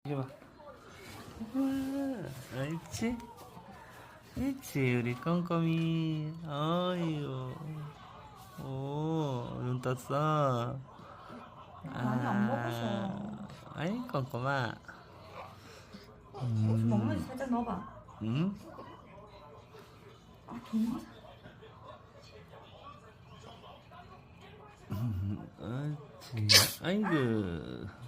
이리 와. 우와, 옳지? 옳지, 우리 껌껌이. 어이구. 오, 눈 떴어. 많이 안 먹어서. 아이, 껌껌아. 혹시 먹는지 살짝 넣어봐. 응? 아, 동물. 옳지. 아이고.